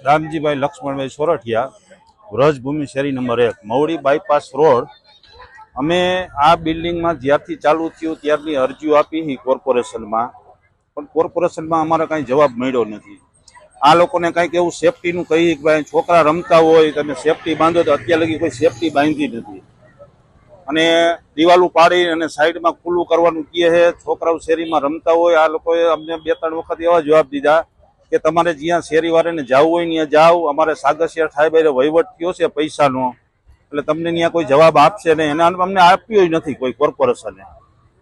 રામજીભાઈ લક્ષ્મણભાઈ સોરઠિયા, વ્રજભૂમિ શેરી number 1, Mavdi bypass road. અમે આ બિલ્ડિંગમાં જ્યારથી ચાલુ થયું ત્યારની અરજીઓ આપી કોર્પોરેશનમાં, પણ કોર્પોરેશનમાં અમારે કાંઈ જવાબ મળ્યો નથી. આ લોકોને કંઈક એવું સેફટીનું કહી કે ભાઈ છોકરા રમતા હોય તમે સેફટી બાંધો, તો અત્યાર લગી કોઈ સેફટી બાંધી નથી. અને દિવાલું પાડી અને સાઈડમાં ખુલ્લું કરવાનું કહે છે. છોકરાઓ શેરીમાં રમતા હોય, આ લોકોએ અમને 2-3 વખત એવા જવાબ દીધા કે તમારે જ્યાં શેરીવાળાને જવું હોય ત્યાં જાઓ, અમારે સાગસિયા સાહેબ વહીવટ થયો છે પૈસાનો, એટલે તમને ત્યાં કોઈ જવાબ આપશે નહીં. એને અમને આપ્યો નથી કોઈ કોર્પોરેશને.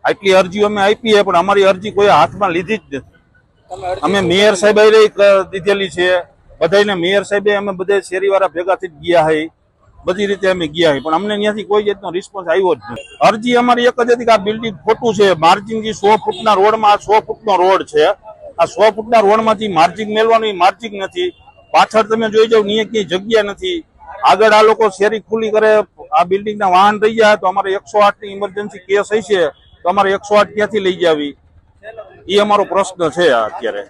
આટલી અરજીઓ અમે આપી પણ અમારી અરજી કોઈ હાથમાં લીધી જ નથી. અમે મેયર સાહેબ દીધેલી છે બધાને, મેયર સાહેબે અમે બધા શેરીવાળા ભેગાથી જ ગયા હોય, બધી રીતે અમે ગયા હોય, પણ અમને ત્યાંથી કોઈ જાતનો રિસ્પોન્સ આવ્યો જ નથી. અરજી અમારી એક જ હતી કે આ બિલ્ડિંગ ખોટું છે. માર્જિન 100 ફૂટના રોડમાં 100 ફૂટનો રોડ છે. આ 100 ફૂટના રોડમાંથી માર્જિન મેળવાનું માર્જિન નથી. પાછળ તમે જોઈ જાવ ત્યાં ક્યાંય જગ્યા નથી. આગળ આ લોકો શેરી ખુલ્લી કરે, આ બિલ્ડિંગના વાહન રહી જાય તો અમારે 108 ની ઇમરજન્સી કેસ હશે તો અમારે 108 ક્યાંથી લઈ જાવી, એ અમારો પ્રશ્ન છે. અત્યારે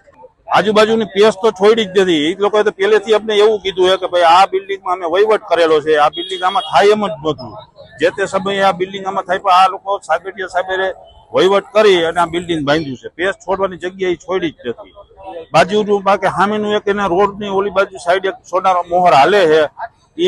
આજુબાજુની પેસ તો છોડી જ નથી. એ લોકોએ તો પહેલેથી અમને એવું કીધું છે કે ભાઈ આ બિલ્ડિંગમાં અમે વહીવટ કરેલો છે, આ બિલ્ડિંગ આમાં થાય એમ જ નહોતું. જે તે સમયે આ બિલ્ડિંગ આમાં થાય, પણ આ લોકો સાગઠિયા સાહેબે વહીવટ કરી અને આ બિલ્ડિંગ બાંધ્યું છે. પેસ છોડવાની જગ્યા એ છોડી જ નથી. બાજુનું બાકી સામેનું એક એના રોડની ઓલી બાજુ સાઈડ એક સોનારો મોહર હાલે છે,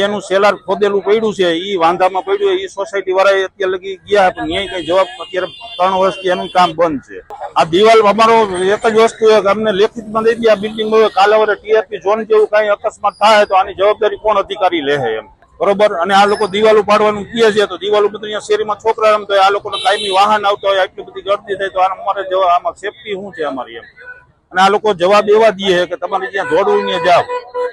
એનું સેલાર ખોદેલું પડ્યું છે, એ વાંધામાં પડ્યું. એ સોસાયટી વાળા અત્યારે લગી ગયા પણ ન્યાય કઈ જવાબ, અત્યારે 3 વર્ષથી એનું કામ બંધ છે. આ દિવાલ અમારો એક જ વસ્તુ છે કે અમને લેખિતમાં દઈ દે આ બિલ્ડિંગ કાલે વરે ટીઆરપી ઝોન જેવું કઈ અકસ્માત થાય તો આની જવાબદારી કોણ અધિકારી લે છે એમ, બરોબર. અને આ લોકો દિવાલ ઉપાડવાનું કહે છે તો દિવાલ ઉપર અહીંયા શેરીમાં છોકરા રમતા હોય, આ લોકોને કાયમી વાહન આવતા હોય, આટલી બધી ગળદી થાય તો અમારે જવા, આમાં સેફટી શું છે અમારી એમ. અને આ લોકો જવાબ એવા દે કે તમારે જ્યાં દોડવું ત્યાં જાઓ,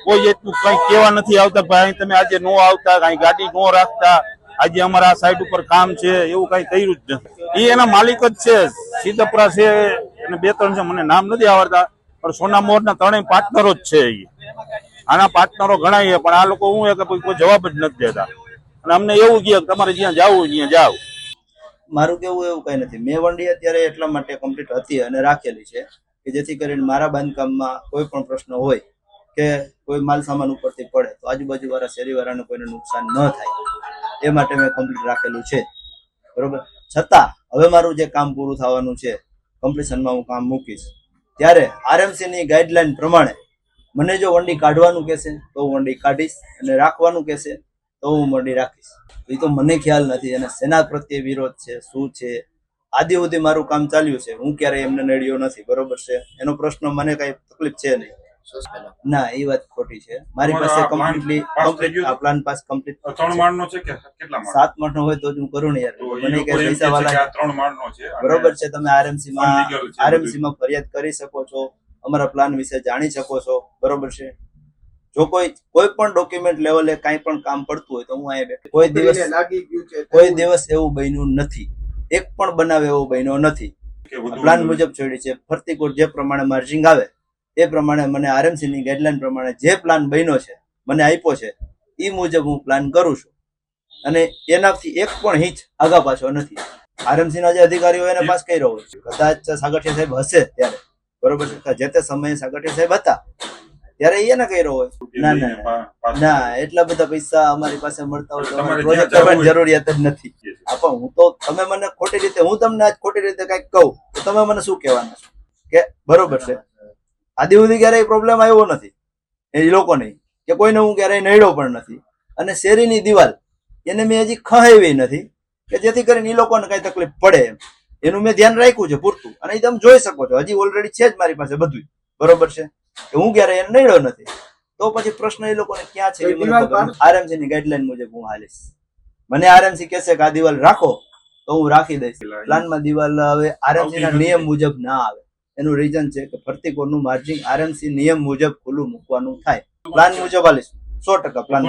કોઈ એટલું કઈ કહેવા નથી આવતા ભાઈ તમે આજે નો આવતા, કઈ ગાડી નો રાખતા, આજે અમારા આ સાઈડ ઉપર કામ છે, એવું કઈ કર્યું જ નથી. એ એના માલિક જ છે, સીતપરા છે અને 2-3 છે, મને નામ નથી આવડતા, પણ સોના મોરના 3 પાર્ટનરો જ છે. આના પાર્ટનરો ઘણા, પણ આ લોકો શું કે કોઈ જવાબ જ નથી દેતા. અને અમને એવું કહે કે તમારે જ્યાં જવું ત્યાં જાઓ. મારું કેવું એવું કઈ નથી. મેં વંડી અત્યારે એટલા માટે કમ્પ્લીટ હતી અને રાખેલી છે કે જેથી કરીને મારા બાંધકામમાં કોઈ પણ પ્રશ્ન હોય કે કોઈ માલ સામાન ઉપરથી પડે તો આજુબાજુ વાળા શેરીવાળાને કોઈને નુકસાન ન થાય, એ માટે મેં કમ્પ્લીટ રાખેલું છે, બરોબર. છતાં હવે મારું જે કામ પૂરું થવાનું છે, કમ્પ્લીશનમાં હું કામ મૂકીશ, ત્યારે આરએમસી ની ગાઈડલાઈન પ્રમાણે મને જો વંડી કાઢવાનું કહેશે તો હું વંડી કાઢીશ, અને રાખવાનું કહેશે તો હું વંડી રાખીશ. એ તો મને ખ્યાલ નથી અને સેના પ્રત્યે વિરોધ છે શું છે. આદિ સુધી મારું કામ ચાલ્યું છે, હું ક્યારેય એમને નડ્યો નથી, બરોબર છે. એનો પ્રશ્ન મને કઈ તકલીફ છે નહીં. ના, એ વાત ખોટી છે. મારી પાસે કમ્પ્લીટ પ્લાન પાસ કમ્પ્લીટ 3 માળનો છે કે કેટલા માળ? 7 માળનો હોય તો જ હું કરું ને યાર. મને કઈ પૈસા વાળા 3 માળનો છે, બરોબર છે. તમે આરએમસી માં ફરિયાદ કરી શકો છો, અમારા પ્લાન વિશે જાણી શકો છો, બરોબર છે. જો કોઈ પણ ડોક્યુમેન્ટ લેવલે કઈ પણ કામ પડતું હોય તો હું અહીંયા બેઠો. કોઈ દિવસ એવું બન્યું નથી, એક પણ બનાવ એવો બન્યો નથી. પ્લાન મુજબ છોડી છે. ફરતી કોટ જે પ્રમાણે માર્જિંગ આવે એ પ્રમાણે મને આરએમસી ની ગાઈડલાઈન પ્રમાણે જે પ્લાન બન્યો છે મને આપ્યો છે એ મુજબ હું પ્લાન કરું છું, અને એનાથી એક પણ હિંચ આગા પાછો નથી. આરએમસી ના જે અધિકારીઓ એને પાસ કર્યો હોય, કદાચ સાગઠિયા સાહેબ હશે ત્યારે, બરોબર છે, જે તે સમયે સાગઠિયા સાહેબ હતા ત્યારે એને કર્યો હોય. ના, એટલા બધા પૈસા અમારી પાસે મળતા હોય તો પ્રોજેક્ટ કરવાની જરૂરિયાત જ નથી. પણ હું તો, તમે મને ખોટી રીતે, હું તમને આજ ખોટી રીતે કઈક કહું તો તમે મને શું કહેવાના છો કે બરોબર છે. આદિ સુધી ક્યારેય પ્રોબ્લેમ આવ્યો નથી એ લોકો નહીં, કે કોઈને હું ક્યારેય નડ્યો પણ નથી. અને શેરીની દિવાલ એને મેં હજી ખહાવી નથી કે જેથી કરીને એ લોકોને કઈ તકલીફ પડે એમ. એનું મેં ધ્યાન રાખ્યું છે પૂરતું, અને તમે જોઈ શકો છો હજી ઓલરેડી છે જ મારી પાસે બધું, બરોબર છે. કે હું ક્યારેય એને નડ્યો નથી. તો પછી પ્રશ્ન એ લોકોને ક્યાં છે? આરએમસી ની ગાઈડલાઈન મુજબ હું હાલીશ. મને આરએમસી કહેશે કે આ દિવાલ રાખો તો હું રાખી દઈશ. પ્લાનમાં દિવાલ હવે આરએમસી ના નિયમ મુજબ ના આવે. એનું રીઝન છે કે ફરતી કોરનું માર્જિંગ આરએમસી નિયમ મુજબ ખુલ્લું મૂકવાનું થાય. પ્લાન મુજબ હાલીશ 100% પ્લાન.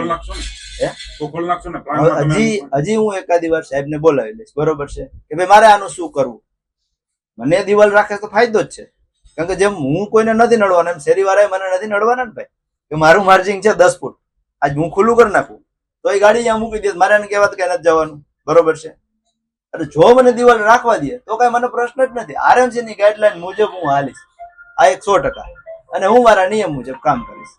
હજી હું એકાદી વાર સાહેબ ને બોલાવી લઈશ, બરોબર છે, કે ભાઈ મારે આનું શું કરવું. મને દિવાલ રાખે તો ફાયદો જ છે, કારણ કે જેમ હું કોઈને નથી નડવાના એમ શેરી વાળા મને નથી નડવાના ને ભાઈ. કે મારું માર્જિંગ છે 10 ફૂટ, આજ હું ખુલ્લું કરી નાખું તો એ ગાડી અહીંયા મૂકી દે, મારે એને કહેવાત કે નથી જવાનું, બરોબર છે. અને જો મને દિવાલ રાખવા દે તો કઈ મને પ્રશ્ન જ નથી. આરએમસી ની ગાઈડલાઈન મુજબ હું હાલીશ, આ 100%, અને હું મારા નિયમ મુજબ કામ કરીશ.